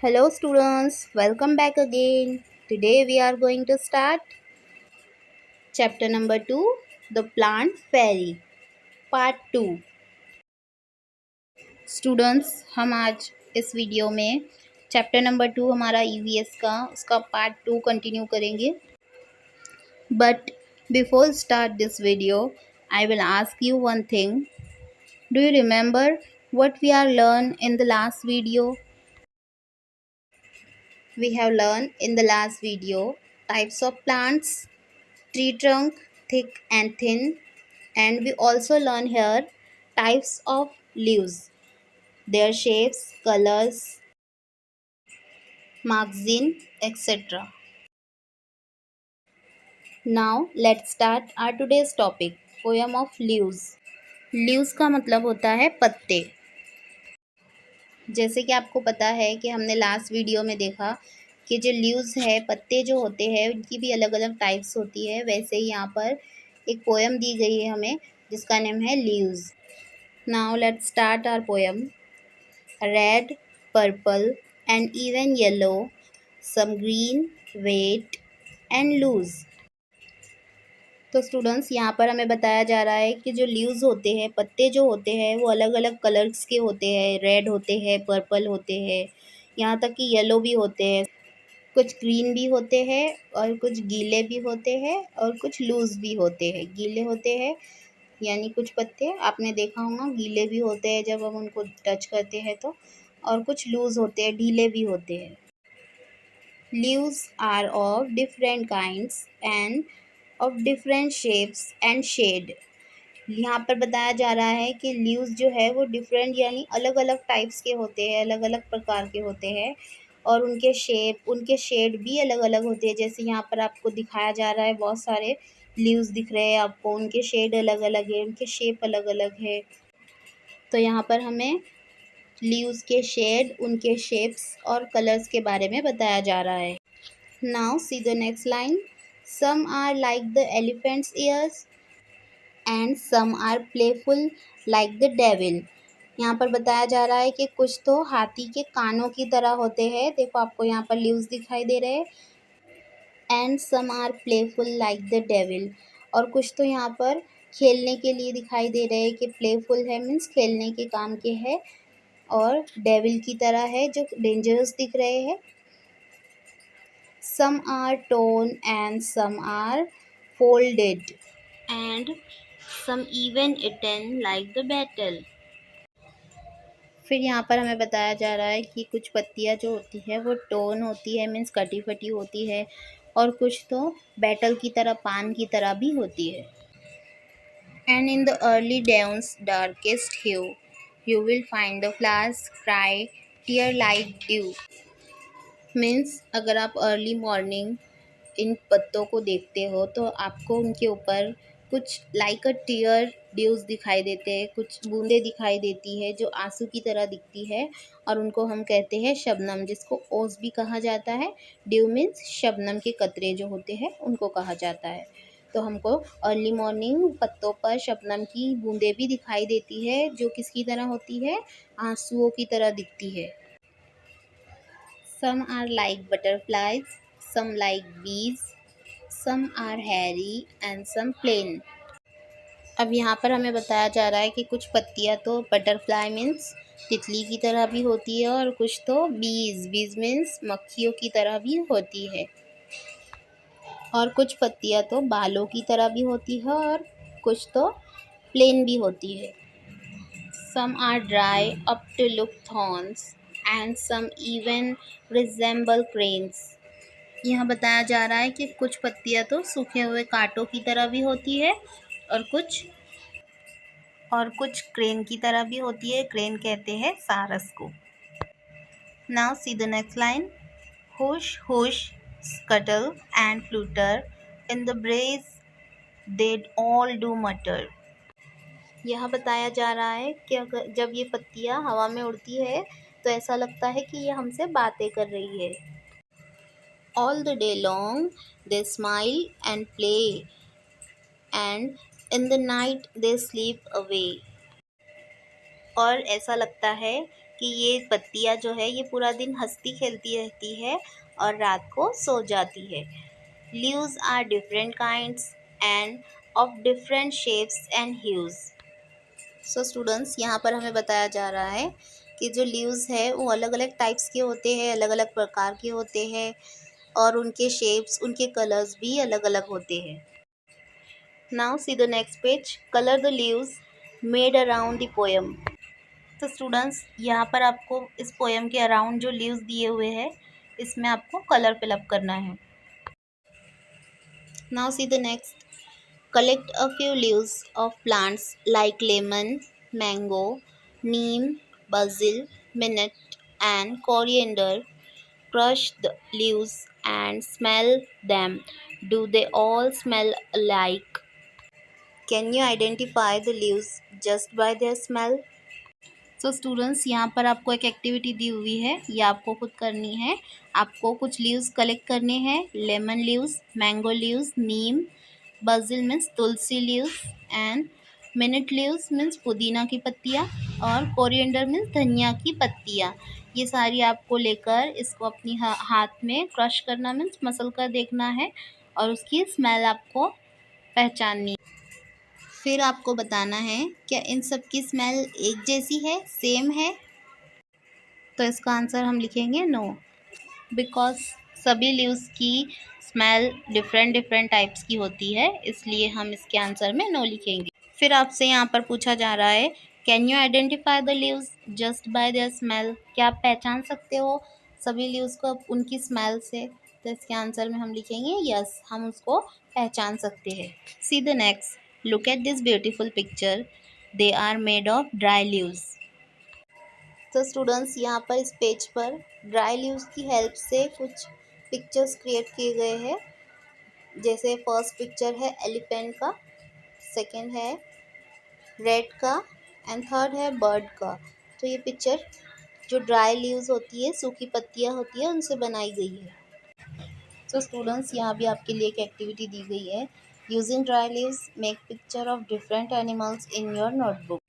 Hello students, welcome back again. Today we are going to start chapter number 2, The Plant Fairy, part 2. Students, हम आज इस video में chapter number 2 हमारा EVS का उसका part 2 continue करेंगे. But before start this video, I will ask you one thing. Do you remember what we are learned in the last video? We have learned in the last video types of plants, tree trunk, thick and thin, and we also learn here types of leaves, their shapes, colors, margin, etc. Now let's start our today's topic, poem of leaves. Leaves का मतलब होता है पत्ते. जैसे कि आपको पता है कि हमने लास्ट वीडियो में देखा कि जो लीव्स है, पत्ते जो होते हैं उनकी भी अलग अलग टाइप्स होती है. वैसे ही यहाँ पर एक पोएम दी गई है हमें जिसका नेम है leaves. Now let's start our poem. Red, purple and even yellow, some green, wet and loose. तो स्टूडेंट्स, यहाँ पर हमें बताया जा रहा है कि जो लीव्स होते हैं, पत्ते जो होते हैं वो अलग अलग कलर्स के होते हैं. रेड होते हैं, पर्पल होते हैं, यहाँ तक कि येलो भी होते हैं. कुछ ग्रीन भी होते हैं और कुछ गीले भी होते हैं और कुछ लूज़ भी होते हैं. गीले होते हैं यानी कुछ पत्ते आपने देखा होगा गीले भी होते हैं जब हम उनको टच करते हैं तो, और कुछ लूज़ होते हैं, ढीले भी होते हैं. Leaves are of different kinds and of different shapes and shade. यहाँ पर बताया जा रहा है कि लीव्स जो है वो डिफरेंट यानी अलग अलग टाइप्स के होते हैं, अलग अलग प्रकार के होते हैं, और उनके शेप, उनके शेड भी अलग अलग होते हैं. जैसे यहाँ पर आपको दिखाया जा रहा है बहुत सारे लीव्स दिख रहे हैं आपको, उनके शेड अलग अलग है, उनके शेप अलग अलग है. तो यहाँ पर हमें लीव्स के शेड, उनके शेप्स और कलर्स के बारे में बताया जा रहा है. Now see the next line. Some are like the elephant's ears and some are playful like the devil. यहाँ पर बताया जा रहा है कि कुछ तो हाथी के कानों की तरह होते हैं. देखो आपको यहाँ पर लीव्स दिखाई दे रहे हैं. And some are playful like the devil, और कुछ तो यहाँ पर खेलने के लिए दिखाई दे रहे हैं कि प्लेफुल है मीन्स खेलने के काम के है, और डेविल की तरह है जो डेंजरस दिख रहे हैं. Some are torn and some are folded and some even eaten like the battle. फिर यहाँ पर हमें बताया जा रहा है कि कुछ पत्तियाँ जो होती है वो टोन होती है मीन्स कटी फटी होती है, और कुछ तो बैटल की तरह, पान की तरह भी होती है. And in the early dew's darkest hue you will find the flowers cry tear like dew. Means अगर आप अर्ली मॉर्निंग इन पत्तों को देखते हो तो आपको उनके ऊपर कुछ लाइक अ टीयर ड्यूज दिखाई देते हैं, कुछ बूंदें दिखाई देती है जो आंसू की तरह दिखती है, और उनको हम कहते हैं शबनम, जिसको ओस भी कहा जाता है. ड्यू मीन्स शबनम के कतरे जो होते हैं उनको कहा जाता है. तो हमको अर्ली मॉर्निंग पत्तों पर शबनम की बूंदें भी दिखाई देती है जो किसकी तरह होती है, आंसुओं की तरह दिखती है. Some are like butterflies, some like bees, some are hairy and some plain. अब यहाँ पर हमें बताया जा रहा है कि कुछ पत्तियाँ तो बटरफ्लाई मीन्स तितली की तरह भी होती है, और कुछ तो बीज मीन्स मक्खियों की तरह भी होती है, और कुछ पत्तियाँ तो बालों की तरह भी होती है, और कुछ तो प्लेन भी होती है. Some are dry up to look thorns and some even resemble cranes. यहाँ बताया जा रहा है कि कुछ पत्तियाँ तो सूखे हुए कांटों की तरह भी होती है, और कुछ क्रेन की तरह भी होती है. क्रेन कहते हैं सारस को. Now see the next line. Hush hush scuttle and flutter in the breeze they all do matter. यह बताया जा रहा है कि अगर जब ये पत्तियाँ हवा में उड़ती है तो ऐसा लगता है कि ये हमसे बातें कर रही है. All the day long they smile and play, and in the night they sleep away. और ऐसा लगता है कि ये पत्तियाँ जो है ये पूरा दिन हंसती खेलती रहती है और रात को सो जाती है। Leaves are different kinds and of different shapes and hues. So students, यहाँ पर हमें बताया जा रहा है कि जो लीव्स है वो अलग अलग टाइप्स के होते हैं, अलग अलग प्रकार के होते हैं और उनके शेप्स, उनके कलर्स भी अलग अलग होते हैं। Now see the next page, colour the leaves made around the poem. तो स्टूडेंट्स, यहाँ पर आपको इस पोएम के अराउंड जो लीव्स दिए हुए हैं इसमें आपको कलर फिलअप करना है। Now see the next, collect a few leaves of plants like lemon, mango, neem, basil, mint, and coriander. Crush the leaves and smell them. Do they all smell alike? Can you identify the leaves just by their smell? So students, यहाँ पर आपको एक activity दी हुई है, ये आपको खुद करनी है। आपको कुछ लीव्स कलेक्ट करने हैं, lemon leaves, mango leaves, neem, basil means tulsi leaves and mint leaves means पुदीना की पत्तियाँ और कोरिएंडर मीन्स धनिया की पत्तियाँ। ये सारी आपको लेकर इसको अपनी हाथ में क्रश करना मीन्स मसल कर देखना है और उसकी स्मेल आपको पहचाननी है। फिर आपको बताना है क्या इन सब की स्मेल एक जैसी है, सेम है? तो इसका आंसर हम लिखेंगे नो, बिकॉज सभी लीव्स की स्मेल डिफरेंट डिफरेंट टाइप्स की होती है, इसलिए हम इसके आंसर में नो लिखेंगे। फिर आपसे यहाँ पर पूछा जा रहा है, can you identify the leaves just by their smell? क्या आप पहचान सकते हो सभी लीव्स को उनकी स्मेल से? तो इसके आंसर में हम लिखेंगे यस, हम उसको पहचान सकते हैं। See the next, look at this beautiful picture, they are made of dry leaves. तो स्टूडेंट्स, यहाँ पर इस पेज पर ड्राई लीव्स की हेल्प से कुछ पिक्चर्स क्रिएट किए गए हैं। जैसे फर्स्ट पिक्चर है एलिफेंट का, सेकंड है रेड का एंड थर्ड है बर्ड का। तो ये पिक्चर जो ड्राई लीव्स होती है, सूखी पत्तियाँ होती है, उनसे बनाई गई है। तो स्टूडेंट्स, यहाँ भी आपके लिए एक एक्टिविटी दी गई है, using dry leaves make picture of different animals in your notebook.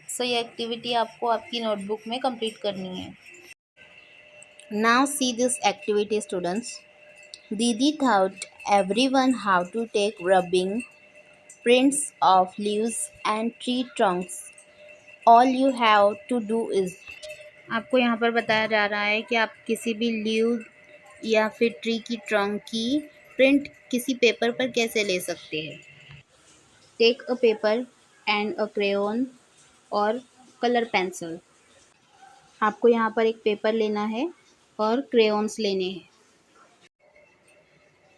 So ये एक्टिविटी आपको आपकी नोटबुक में कंप्लीट करनी है। Now see this activity students, दीदी taught everyone how to take rubbing prints of leaves and tree trunks. All you have to do is, आपको यहाँ पर बताया जा रहा है कि आप किसी भी लीव या फिर ट्री की ट्रंक की प्रिंट किसी पेपर पर कैसे ले सकते हैं। Take a paper and a crayon और कलर पेंसिल। आपको यहाँ पर एक पेपर लेना है और क्रेयॉन्स लेने हैं।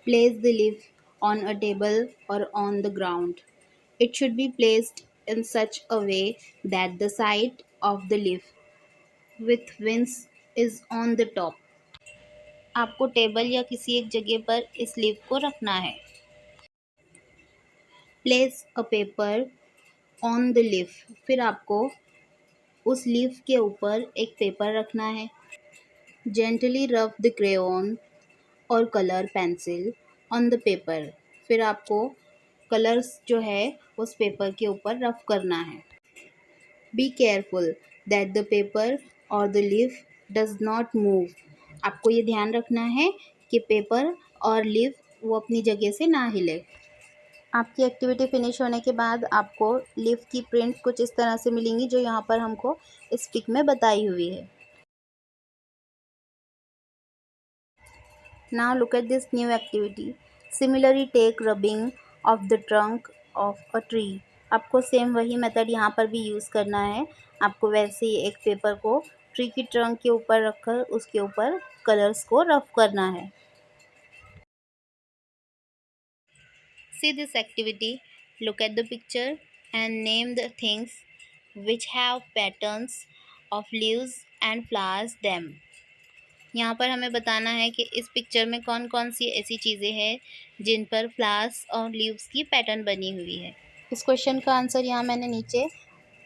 Place the leaf on a table और on the ground. It should be placed in such a way that the side of the leaf with wings is on the top. आपको table या किसी एक जगह पर इस लीफ को रखना है। Place a paper on the leaf, फिर आपको उस लीफ के ऊपर एक पेपर रखना है। जेंटली रब द क्रेयॉन और colour pencil on the paper, फिर आपको कलर्स जो है उस पेपर के ऊपर रफ करना है। Be careful that the paper और the leaf does not move. आपको ये ध्यान रखना है कि पेपर और लीफ वो अपनी जगह से ना हिले। आपकी एक्टिविटी फिनिश होने के बाद आपको लीफ की प्रिंट कुछ इस तरह से मिलेंगी जो यहाँ पर हमको इस पिक में बताई हुई है। Now look at this new activity. Similarly, take rubbing of the trunk of a tree. आपको सेम वही मेथड यहाँ पर भी यूज़ करना है। आपको वैसे ही एक पेपर को ट्री की ट्रंक के ऊपर रखकर उसके ऊपर कलर्स को रफ करना है। See this activity. Look at the picture and name the things which have patterns of leaves and flowers them. यहाँ पर हमें बताना है कि इस पिक्चर में कौन कौन सी ऐसी चीज़ें हैं जिन पर फ्लावर्स और लीव्स की पैटर्न बनी हुई है। इस क्वेश्चन का आंसर यहाँ मैंने नीचे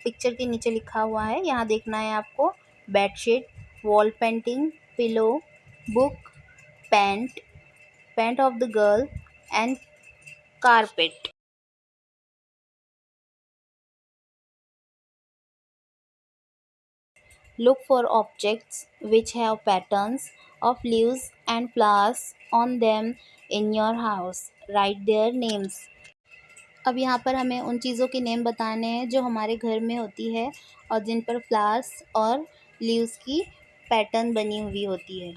पिक्चर के नीचे लिखा हुआ है, यहाँ देखना है आपको। Bedsheet, wall painting, pillow, book, paint, paint of the girl and carpet. Look for objects which have patterns of leaves and flowers on them in your house. Write their names. अब यहाँ पर हमें उन चीज़ों के नेम बताने हैं जो हमारे घर में होती है और जिन पर फ्लावर्स और लीव्स की पैटर्न बनी हुई होती है।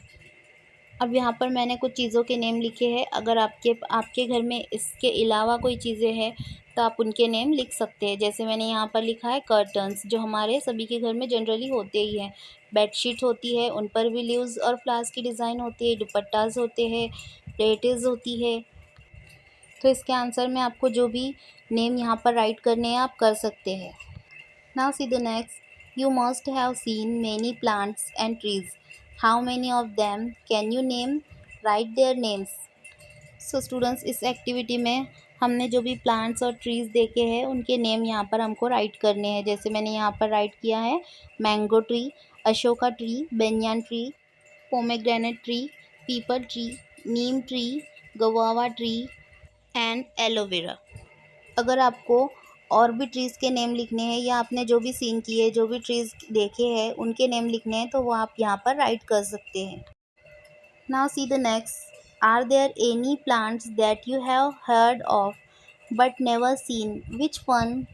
अब यहाँ पर मैंने कुछ चीज़ों के नेम लिखे हैं। अगर आपके घर में इसके अलावा कोई चीज़ें हैं तो आप उनके नेम लिख सकते हैं। जैसे मैंने यहाँ पर लिखा है कर्टन्स, जो हमारे सभी के घर में जनरली होते ही हैं। बेडशीट होती है, उन पर भी लीव्स और फ्लावर्स की डिज़ाइन होती है। दुपट्टास होते हैं, प्लेटेज होती है। तो इसके आंसर में आपको जो भी नेम यहाँ पर राइट करने हैं आप कर सकते हैं। Now see the next. You must have seen many plants and trees. How many of them can you name? Write their names. So students, इस एक्टिविटी में हमने जो भी प्लांट्स और ट्रीज़ देखे हैं उनके नेम यहाँ पर हमको राइट करने हैं। जैसे मैंने यहाँ पर राइट किया है mango tree, Ashoka tree, banyan tree, pomegranate tree, people tree, Neem tree, गवावा tree and aloe vera. अगर आपको और भी ट्रीज़ के नेम लिखने हैं या आपने जो भी सीन किए, जो भी ट्रीज़ देखे हैं उनके नेम लिखने हैं तो वो आप यहाँ पर राइट कर सकते हैं। Now see the next. Are there any plants that you have heard of but never seen? Which one?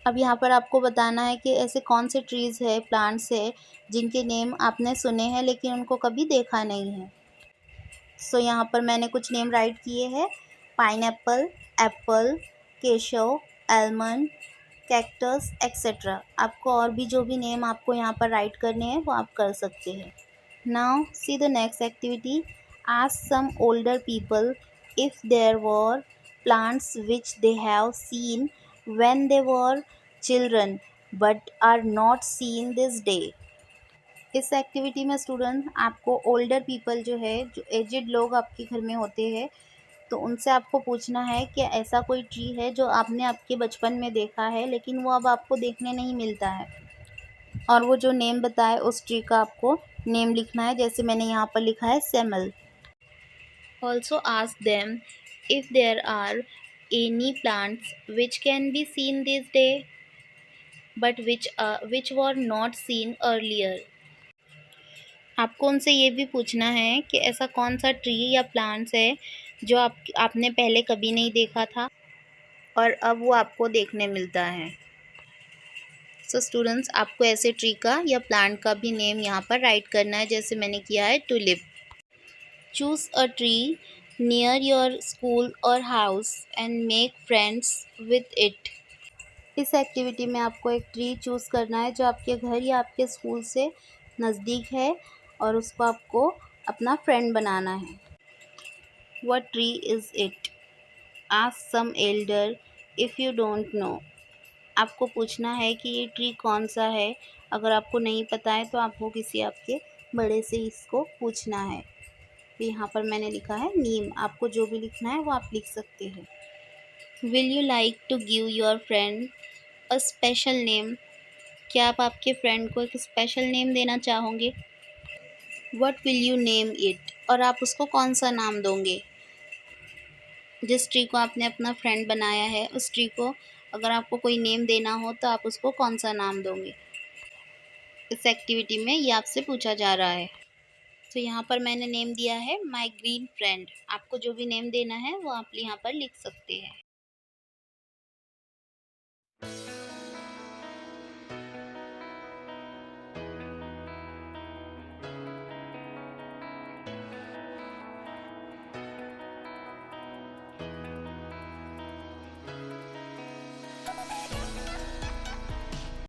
अब यहाँ पर आपको बताना है कि ऐसे कौन से ट्रीज़ है, प्लांट्स है जिनके नेम आपने सुने हैं लेकिन उनको कभी देखा नहीं है। सो यहाँ पर मैंने कुछ नेम राइट किए हैं: pineapple, Apple, Keshav, almond, cactus etcetera. आपको और भी जो भी नेम आपको यहाँ पर राइट करने हैं वो आप कर सकते हैं। Now see the next activity. Ask some older people if there were plants which they have seen when they were children but are not seen this day. इस एक्टिविटी में स्टूडेंट आपको ओल्डर पीपल जो है, जो edged लोग आपके घर में होते हैं, तो उनसे आपको पूछना है कि ऐसा कोई ट्री है जो आपने आपके बचपन में देखा है लेकिन वो अब आपको देखने नहीं मिलता है, और वो जो नेम बताए उस ट्री का आपको नेम लिखना है। जैसे मैंने यहाँ पर लिखा है सेमल. Also ask them if there are any plants which can be seen this day but which were not seen earlier. आपको उनसे ये भी पूछना है कि ऐसा कौन सा ट्री या प्लांट्स है जो आपने पहले कभी नहीं देखा था और अब वो आपको देखने मिलता है। सो स्टूडेंट्स, आपको ऐसे ट्री का या प्लांट का भी नेम यहाँ पर राइट करना है। जैसे मैंने किया है tulip. Choose a tree near your school और house and make friends with it. इस एक्टिविटी में आपको एक ट्री चूज़ करना है जो आपके घर या आपके स्कूल से नज़दीक है और उसको आपको अपना फ्रेंड बनाना है. What tree is it? Ask some elder if you don't know. आपको पूछना है कि ये ट्री कौन सा है। अगर आपको नहीं पता है तो आपको किसी आपके बड़े से इसको पूछना है। तो यहाँ पर मैंने लिखा है नीम. आपको जो भी लिखना है वो आप लिख सकते हैं. Will you like to give your friend a special name? क्या आप आपके फ्रेंड को एक स्पेशल नेम देना चाहोगे? What will you name it? और आप उसको कौन सा नाम दोगे? जिस ट्री को आपने अपना फ्रेंड बनाया है उस ट्री को अगर आपको कोई नेम देना हो तो आप उसको कौन सा नाम दोगे? इस एक्टिविटी में ये आपसे पूछा जा रहा है. तो यहाँ पर मैंने नेम दिया है माय ग्रीन फ्रेंड. आपको जो भी नेम देना है वो आप यहाँ पर लिख सकते हैं.